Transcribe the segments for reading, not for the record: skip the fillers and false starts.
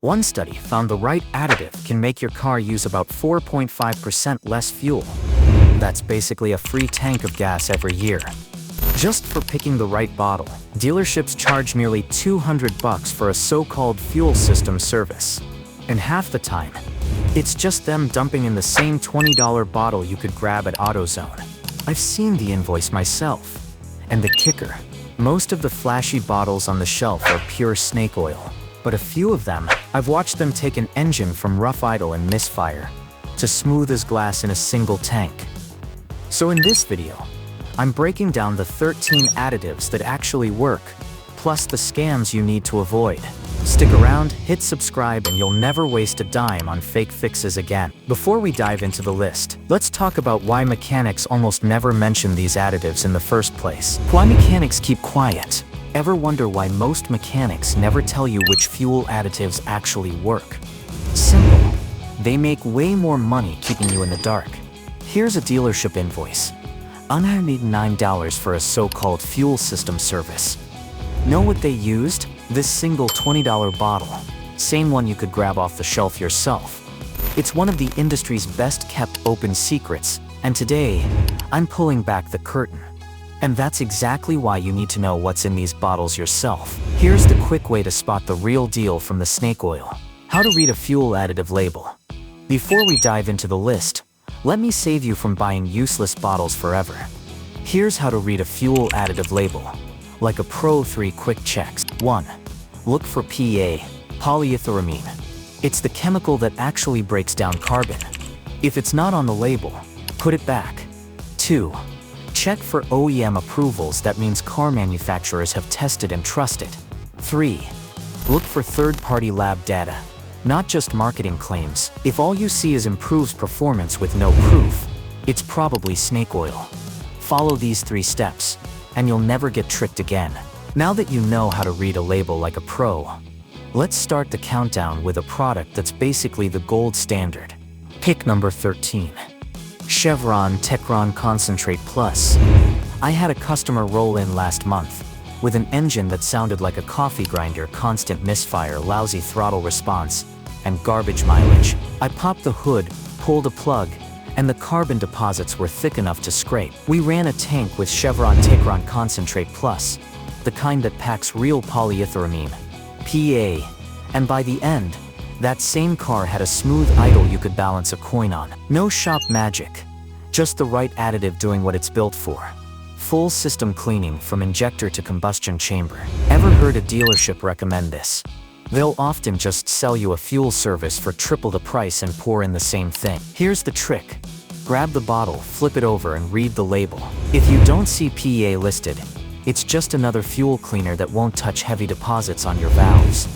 One study found the right additive can make your car use about 4.5% less fuel. That's basically a free tank of gas every year. Just for picking the right bottle, dealerships charge nearly $200 for a so-called fuel system service. And half the time, it's just them dumping in the same $20 bottle you could grab at AutoZone. I've seen the invoice myself. And the kicker, most of the flashy bottles on the shelf are pure snake oil. But a few of them, I've watched them take an engine from rough idle and misfire to smooth as glass in a single tank. So in this video, I'm breaking down the 13 additives that actually work, plus the scams you need to avoid. Stick around, hit subscribe, and you'll never waste a dime on fake fixes again. Before we dive into the list, let's talk about why mechanics almost never mention these additives in the first place. Why mechanics keep quiet? Ever wonder why most mechanics never tell you which fuel additives actually work? Simple. They make way more money keeping you in the dark. Here's a dealership invoice. $109 for a so-called fuel system service. Know what they used? This single $20 bottle. Same one you could grab off the shelf yourself. It's one of the industry's best kept open secrets, and today, I'm pulling back the curtain. And that's exactly why you need to know what's in these bottles yourself. Here's the quick way to spot the real deal from the snake oil. How to read a fuel additive label. Before we dive into the list, let me save you from buying useless bottles forever. Here's how to read a fuel additive label. Like a pro, 3 quick checks. 1. Look for PA, polyethylamine. It's the chemical that actually breaks down carbon. If it's not on the label, put it back. 2. Check for OEM approvals. That means car manufacturers have tested and trusted. 3. Look for third-party lab data, not just marketing claims. If all you see is improves performance with no proof, it's probably snake oil. Follow these 3 steps, and you'll never get tricked again. Now that you know how to read a label like a pro, let's start the countdown with a product that's basically the gold standard. Pick number 13. Chevron Techron Concentrate Plus. I had a customer roll in last month with an engine that sounded like a coffee grinder, constant misfire, lousy throttle response, and garbage mileage. I popped the hood, pulled a plug, and the carbon deposits were thick enough to scrape. We ran a tank with Chevron Techron Concentrate Plus, the kind that packs real polyethylamine, PA, and by the end, that same car had a smooth idle you could balance a coin on. No shop magic, just the right additive doing what it's built for. Full system cleaning from injector to combustion chamber. Ever heard a dealership recommend this? They'll often just sell you a fuel service for triple the price and pour in the same thing. Here's the trick. Grab the bottle, flip it over, and read the label. If you don't see PA listed, it's just another fuel cleaner that won't touch heavy deposits on your valves.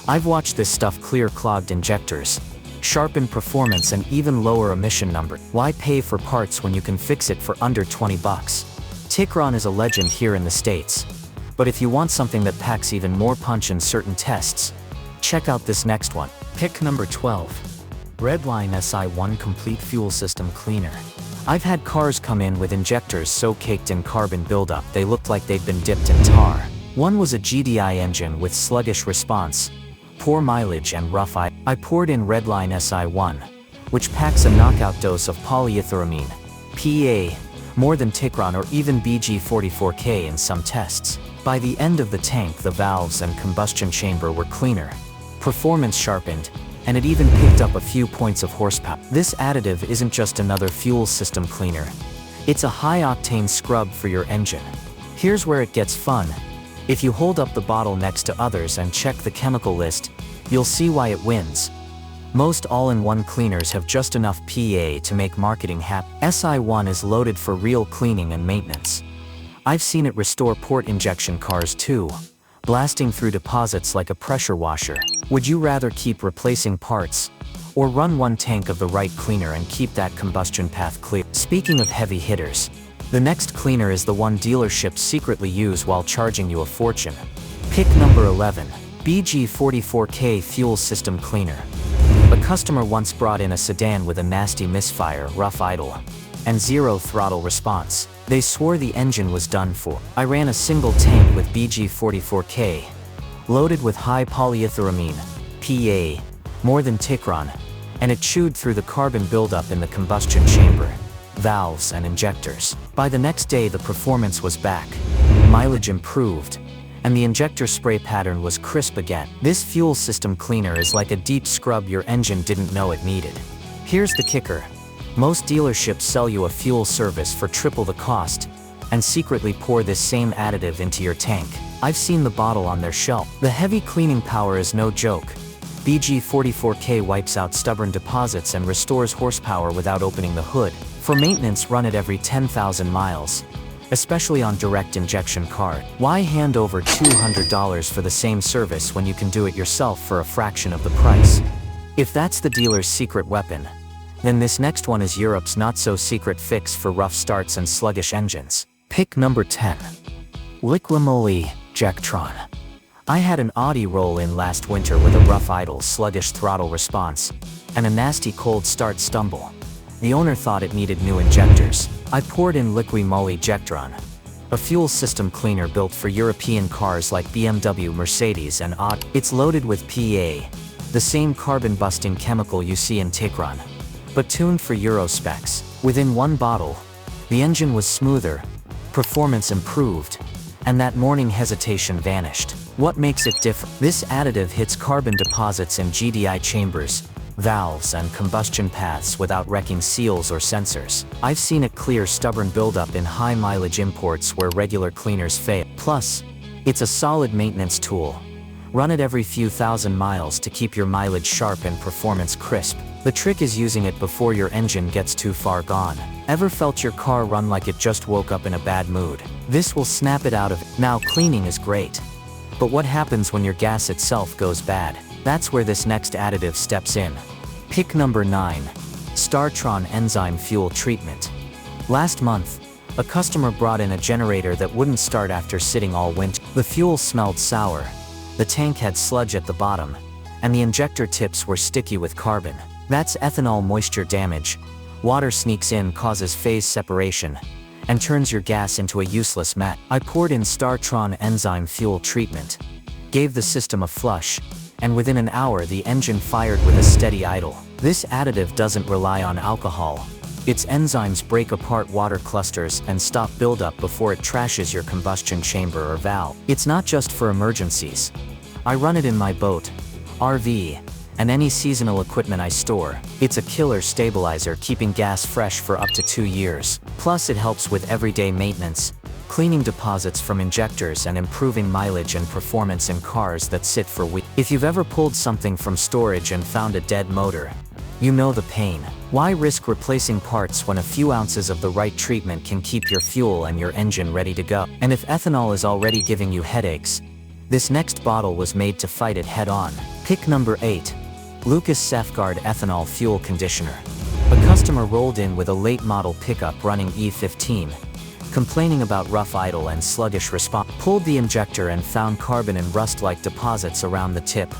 I've watched this stuff clear clogged injectors, sharpen performance, and even lower emission number. Why pay for parts when you can fix it for under 20 bucks? Techron is a legend here in the States. But if you want something that packs even more punch in certain tests, check out this next one. Pick number 12. Redline SI1 Complete Fuel System Cleaner. I've had cars come in with injectors so caked in carbon buildup they looked like they'd been dipped in tar. One was a GDI engine with sluggish response, poor mileage, and rough idle. I poured in Redline SI1, which packs a knockout dose of polyethylamine, PA, more than Techron or even BG44K in some tests. By the end of the tank, the valves and combustion chamber were cleaner, performance sharpened, and it even picked up a few points of horsepower. This additive isn't just another fuel system cleaner. It's a high-octane scrub for your engine. Here's where it gets fun. If you hold up the bottle next to others and check the chemical list, you'll see why it wins. Most all-in-one cleaners have just enough PA to make marketing happy. SI1 is loaded for real cleaning and maintenance. I've seen it restore port injection cars too, blasting through deposits like a pressure washer. Would you rather keep replacing parts, or run one tank of the right cleaner and keep that combustion path clear? Speaking of heavy hitters, the next cleaner is the one dealerships secretly use while charging you a fortune. Pick number 11. BG44K Fuel System Cleaner. A customer once brought in a sedan with a nasty misfire, rough idle, and zero throttle response. They swore the engine was done for. I ran a single tank with BG44K, loaded with high polyethylamine, PA, more than Techron, and it chewed through the carbon buildup in the combustion chamber, valves and injectors. By the next day the performance was back, mileage improved, and the injector spray pattern was crisp again. This fuel system cleaner is like a deep scrub your engine didn't know it needed. Here's the kicker. Most dealerships sell you a fuel service for triple the cost, and secretly pour this same additive into your tank. I've seen the bottle on their shelf. The heavy cleaning power is no joke. BG44K wipes out stubborn deposits and restores horsepower without opening the hood. For maintenance, run it every 10,000 miles. Especially on direct injection cars. Why hand over $200 for the same service when you can do it yourself for a fraction of the price? If that's the dealer's secret weapon, then this next one is Europe's not-so-secret fix for rough starts and sluggish engines. Pick number 10. Liquimoly Techron. I had an Audi roll-in last winter with a rough idle, sluggish throttle response, and a nasty cold start stumble. The owner thought it needed new injectors. I poured in Liquimoly Techron, a fuel system cleaner built for European cars like BMW, Mercedes, and Audi. It's loaded with PA, the same carbon-busting chemical you see in Techron, but tuned for Euro specs. Within one bottle, the engine was smoother, performance improved, and that morning hesitation vanished. What makes it different? This additive hits carbon deposits in GDI chambers, valves and combustion paths without wrecking seals or sensors. I've seen it clear stubborn buildup in high mileage imports where regular cleaners fail. Plus, it's a solid maintenance tool. Run it every few thousand miles to keep your mileage sharp and performance crisp. The trick is using it before your engine gets too far gone. Ever felt your car run like it just woke up in a bad mood? This will snap it out of it. Now, cleaning is great, but what happens when your gas itself goes bad? That's where this next additive steps in. Pick number 9. Techron Enzyme Fuel Treatment. Last month, a customer brought in a generator that wouldn't start after sitting all winter. The fuel smelled sour, the tank had sludge at the bottom, and the injector tips were sticky with carbon. That's ethanol moisture damage. Water sneaks in, causes phase separation, and turns your gas into a useless mess. I poured in Techron Enzyme Fuel Treatment, gave the system a flush, and within an hour the engine fired with a steady idle. This additive doesn't rely on alcohol. Its enzymes break apart water clusters and stop buildup before it trashes your combustion chamber or valve. It's not just for emergencies. I run it in my boat, RV, and any seasonal equipment I store. It's a killer stabilizer, keeping gas fresh for up to 2 years. Plus it helps with everyday maintenance, cleaning deposits from injectors and improving mileage and performance in cars that sit for weeks. If you've ever pulled something from storage and found a dead motor, you know the pain. Why risk replacing parts when a few ounces of the right treatment can keep your fuel and your engine ready to go? And if ethanol is already giving you headaches, this next bottle was made to fight it head-on. Pick number 8. Lucas Safeguard Ethanol Fuel Conditioner. A customer rolled in with a late model pickup running E15, complaining about rough idle and sluggish response. Pulled the injector and found carbon and rust-like deposits around the tip.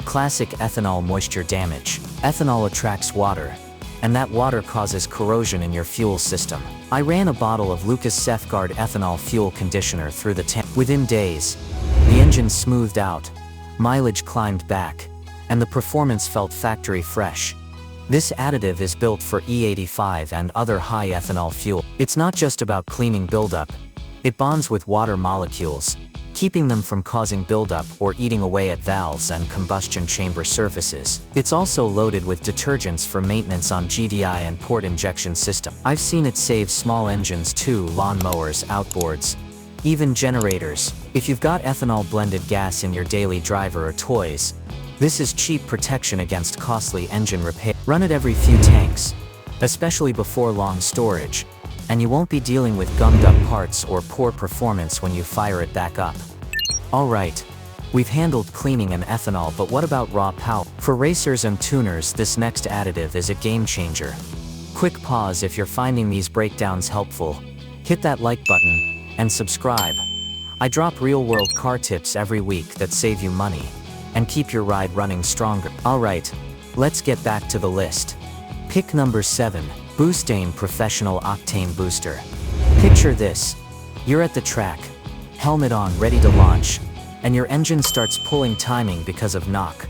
Classic ethanol moisture damage. Ethanol attracts water, and that water causes corrosion in your fuel system. I ran a bottle of Lucas Safeguard Ethanol Fuel Conditioner through the tank. Within days, the engine smoothed out, mileage climbed back, and the performance felt factory fresh. This additive is built for E85 and other high ethanol fuel. It's not just about cleaning buildup. It bonds with water molecules, keeping them from causing buildup or eating away at valves and combustion chamber surfaces. It's also loaded with detergents for maintenance on GDI and port injection system. I've seen it save small engines too, lawnmowers, outboards, even generators. If you've got ethanol blended gas in your daily driver or toys, this is cheap protection against costly engine repair. Run it every few tanks, especially before long storage, and you won't be dealing with gummed up parts or poor performance when you fire it back up. Alright, we've handled cleaning and ethanol, but what about raw power? For racers and tuners, this next additive is a game changer. Quick pause if you're finding these breakdowns helpful. Hit that like button, and subscribe. I drop real-world car tips every week that save you money and keep your ride running stronger. Alright, let's get back to the list. Pick number 7. Boostane Professional Octane Booster. Picture this. You're at the track, helmet on, ready to launch, and your engine starts pulling timing because of knock.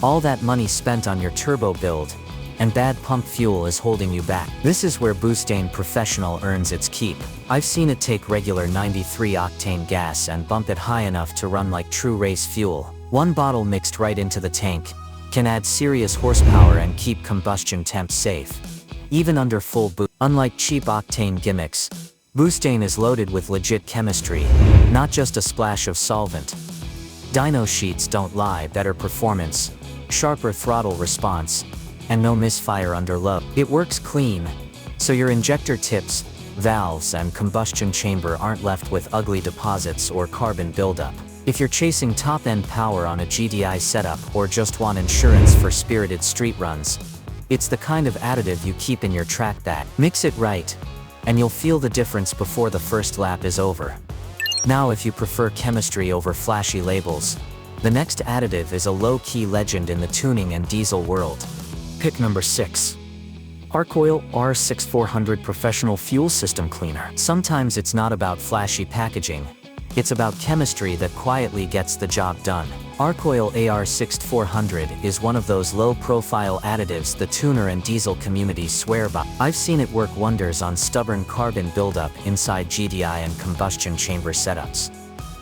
All that money spent on your turbo build, and bad pump fuel is holding you back. This is where Bustane Professional earns its keep. I've seen it take regular 93 octane gas and bump it high enough to run like true race fuel. One bottle mixed right into the tank can add serious horsepower and keep combustion temps safe, even under full boost. Unlike cheap octane gimmicks, Bustane is loaded with legit chemistry, not just a splash of solvent. Dyno sheets don't lie. Better performance, sharper throttle response, and no misfire under load. It works clean, so your injector tips, valves, and combustion chamber aren't left with ugly deposits or carbon buildup. If you're chasing top-end power on a GDI setup or just want insurance for spirited street runs, it's the kind of additive you keep in your track bag. Mix it right, and you'll feel the difference before the first lap is over. Now, if you prefer chemistry over flashy labels, the next additive is a low-key legend in the tuning and diesel world. Pick number 6. ArcOil R6400 Professional Fuel System Cleaner. Sometimes it's not about flashy packaging, it's about chemistry that quietly gets the job done. ArcOil AR6400 is one of those low-profile additives the tuner and diesel communities swear by. I've seen it work wonders on stubborn carbon buildup inside GDI and combustion chamber setups,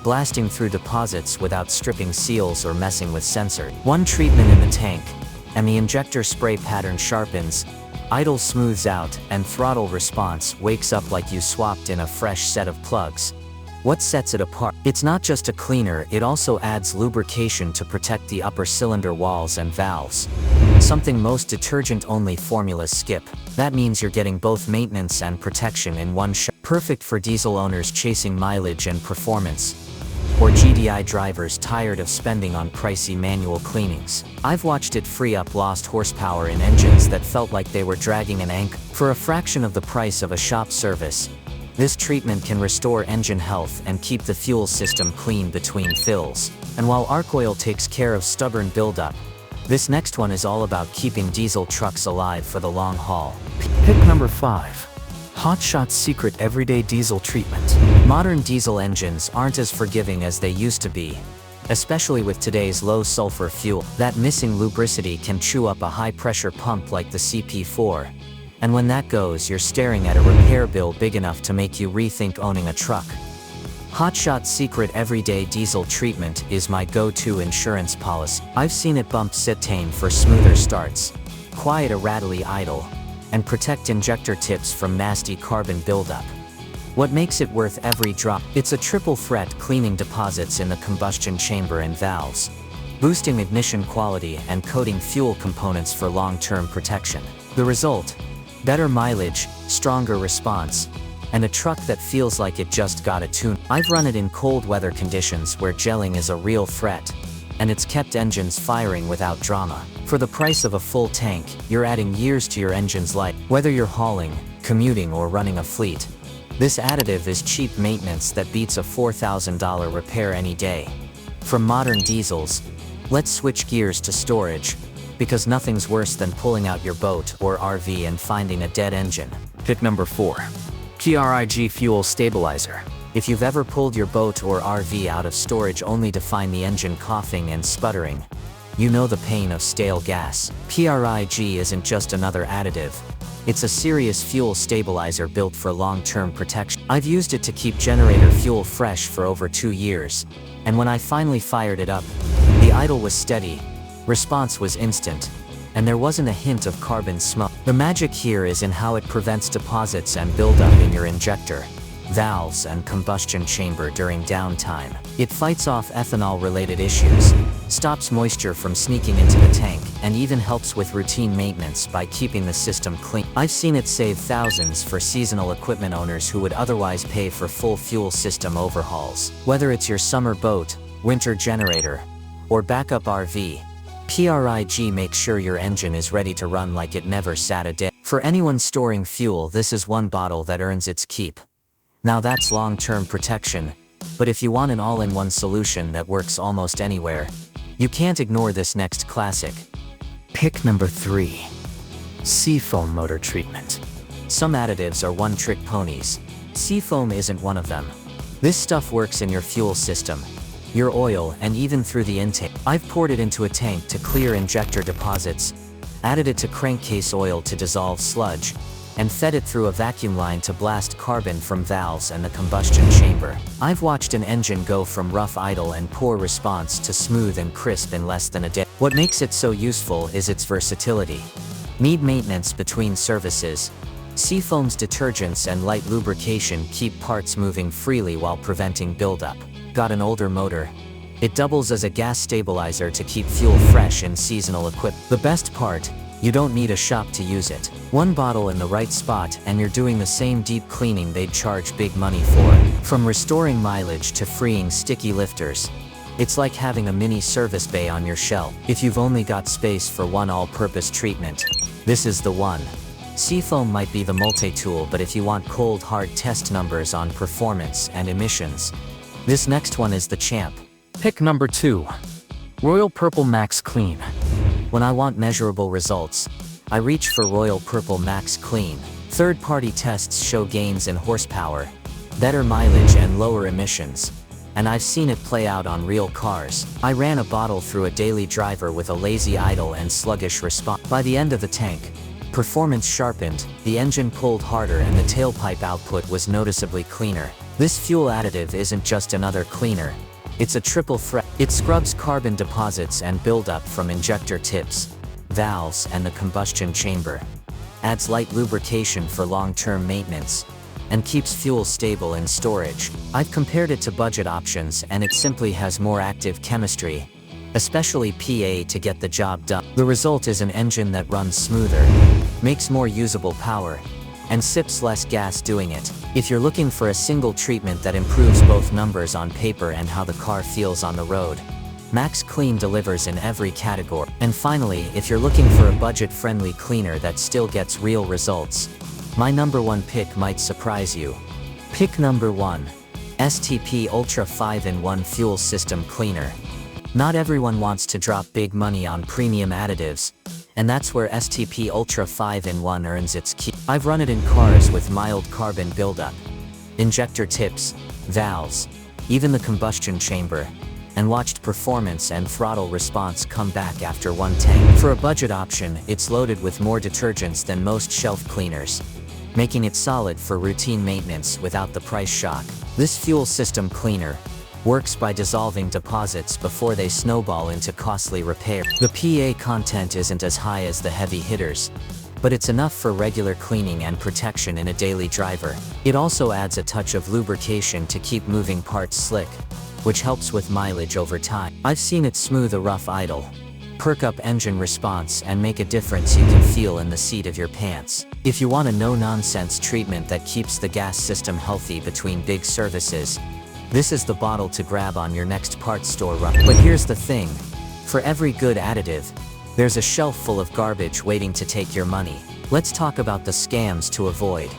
blasting through deposits without stripping seals or messing with sensors. One treatment in the tank, and the injector spray pattern sharpens, idle smooths out, and throttle response wakes up like you swapped in a fresh set of plugs. What sets it apart? It's not just a cleaner, it also adds lubrication to protect the upper cylinder walls and valves, something most detergent-only formulas skip. That means you're getting both maintenance and protection in one shot. Perfect for diesel owners chasing mileage and performance, or GDI drivers tired of spending on pricey manual cleanings. I've watched it free up lost horsepower in engines that felt like they were dragging an anchor. For a fraction of the price of a shop service, this treatment can restore engine health and keep the fuel system clean between fills. And while ArcOil takes care of stubborn buildup, this next one is all about keeping diesel trucks alive for the long haul. Pick number 5. Hotshot's Secret Everyday Diesel Treatment. Modern diesel engines aren't as forgiving as they used to be, especially with today's low-sulfur fuel. That missing lubricity can chew up a high-pressure pump like the CP4, and when that goes, you're staring at a repair bill big enough to make you rethink owning a truck. Hotshot's Secret Everyday Diesel Treatment is my go-to insurance policy. I've seen it bump cetane for smoother starts, quiet a rattly idle, and protect injector tips from nasty carbon buildup. What makes it worth every drop? It's a triple threat, cleaning deposits in the combustion chamber and valves, boosting ignition quality, and coating fuel components for long-term protection. The result? Better mileage, stronger response, and a truck that feels like it just got a tune. I've run it in cold weather conditions where gelling is a real threat, and it's kept engines firing without drama. For the price of a full tank, you're adding years to your engine's life. Whether you're hauling, commuting, or running a fleet, this additive is cheap maintenance that beats a $4,000 repair any day. From modern diesels, let's switch gears to storage, because nothing's worse than pulling out your boat or RV and finding a dead engine. Pick number 4. PRIG Fuel Stabilizer. If you've ever pulled your boat or RV out of storage only to find the engine coughing and sputtering, you know the pain of stale gas. PRIG isn't just another additive. It's a serious fuel stabilizer built for long-term protection. I've used it to keep generator fuel fresh for over 2 years, and when I finally fired it up, the idle was steady, response was instant, and there wasn't a hint of carbon smoke. The magic here is in how it prevents deposits and buildup in your injector, valves, and combustion chamber during downtime. It fights off ethanol-related issues, stops moisture from sneaking into the tank, and even helps with routine maintenance by keeping the system clean. I've seen it save thousands for seasonal equipment owners who would otherwise pay for full fuel system overhauls. Whether it's your summer boat, winter generator, or backup RV, PRIG makes sure your engine is ready to run like it never sat a day. For anyone storing fuel, this is one bottle that earns its keep. Now that's long-term protection, but if you want an all-in-one solution that works almost anywhere, you can't ignore this next classic. Pick number 3. Seafoam Motor Treatment. Some additives are one-trick ponies. Seafoam isn't one of them. This stuff works in your fuel system, your oil, and even through the intake. I've poured it into a tank to clear injector deposits, added it to crankcase oil to dissolve sludge, and fed it through a vacuum line to blast carbon from valves and the combustion chamber. I've watched an engine go from rough idle and poor response to smooth and crisp in less than a day. What makes it so useful is its versatility. Need maintenance between services? Seafoam's detergents and light lubrication keep parts moving freely while preventing buildup. Got an older motor? It doubles as a gas stabilizer to keep fuel fresh in seasonal equipment. The best part? You don't need a shop to use it. One bottle in the right spot and you're doing the same deep cleaning they'd charge big money for. From restoring mileage to freeing sticky lifters, it's like having a mini service bay on your shelf. If you've only got space for one all-purpose treatment, this is the one. Seafoam might be the multi-tool, but if you want cold hard test numbers on performance and emissions, this next one is the champ. Pick number 2. Royal Purple Max Clean. When I want measurable results, I reach for Royal Purple Max Clean. Third-party tests show gains in horsepower, better mileage and lower emissions, and I've seen it play out on real cars. I ran a bottle through a daily driver with a lazy idle and sluggish response. By the end of the tank, performance sharpened, the engine pulled harder and the tailpipe output was noticeably cleaner. This fuel additive isn't just another cleaner, it's a triple threat. It scrubs carbon deposits and buildup from injector tips, valves and the combustion chamber, adds light lubrication for long-term maintenance, and keeps fuel stable in storage. I've compared it to budget options and it simply has more active chemistry, especially PA, to get the job done. The result is an engine that runs smoother, makes more usable power, and sips less gas doing it. If you're looking for a single treatment that improves both numbers on paper and how the car feels on the road, Max Clean delivers in every category. And finally, if you're looking for a budget-friendly cleaner that still gets real results, my number 1 pick might surprise you. Pick number 1. STP Ultra 5-in-1 Fuel System Cleaner. Not everyone wants to drop big money on premium additives, and that's where STP Ultra 5-in-1 earns its keep. I've run it in cars with mild carbon buildup, injector tips, valves, even the combustion chamber, and watched performance and throttle response come back after one tank. For a budget option, it's loaded with more detergents than most shelf cleaners, making it solid for routine maintenance without the price shock. This fuel system cleaner works by dissolving deposits before they snowball into costly repair. The PA content isn't as high as the heavy hitters, but it's enough for regular cleaning and protection in a daily driver. It also adds a touch of lubrication to keep moving parts slick, which helps with mileage over time. I've seen it smooth a rough idle, perk up engine response, and make a difference you can feel in the seat of your pants. If you want a no-nonsense treatment that keeps the gas system healthy between big services, this is the bottle to grab on your next parts store run. But here's the thing. For every good additive, there's a shelf full of garbage waiting to take your money. Let's talk about the scams to avoid.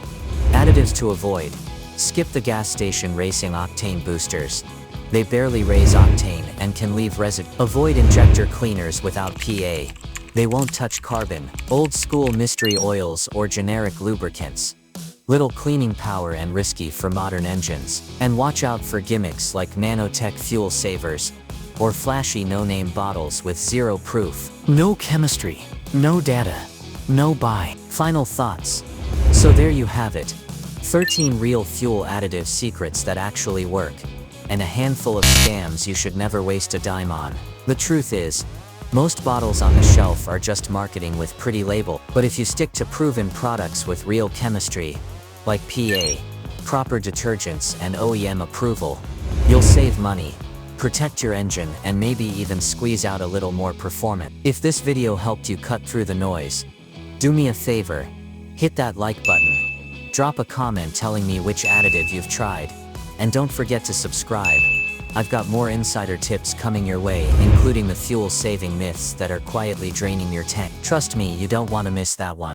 Additives to avoid. Skip the gas station racing octane boosters. They barely raise octane and can leave residue. Avoid injector cleaners without PA. They won't touch carbon. Old school mystery oils or generic lubricants. Little cleaning power and risky for modern engines. And watch out for gimmicks like nanotech fuel savers or flashy no-name bottles with zero proof. No chemistry, no data, no buy. Final thoughts. So there you have it. 13 real fuel additive secrets that actually work, and a handful of scams you should never waste a dime on. The truth is, most bottles on the shelf are just marketing with pretty label, but if you stick to proven products with real chemistry, like PA, proper detergents and OEM approval, you'll save money, protect your engine, and maybe even squeeze out a little more performance. If this video helped you cut through the noise, do me a favor, hit that like button, drop a comment telling me which additive you've tried, and don't forget to subscribe. I've got more insider tips coming your way, including the fuel-saving myths that are quietly draining your tank. Trust me, you don't want to miss that one.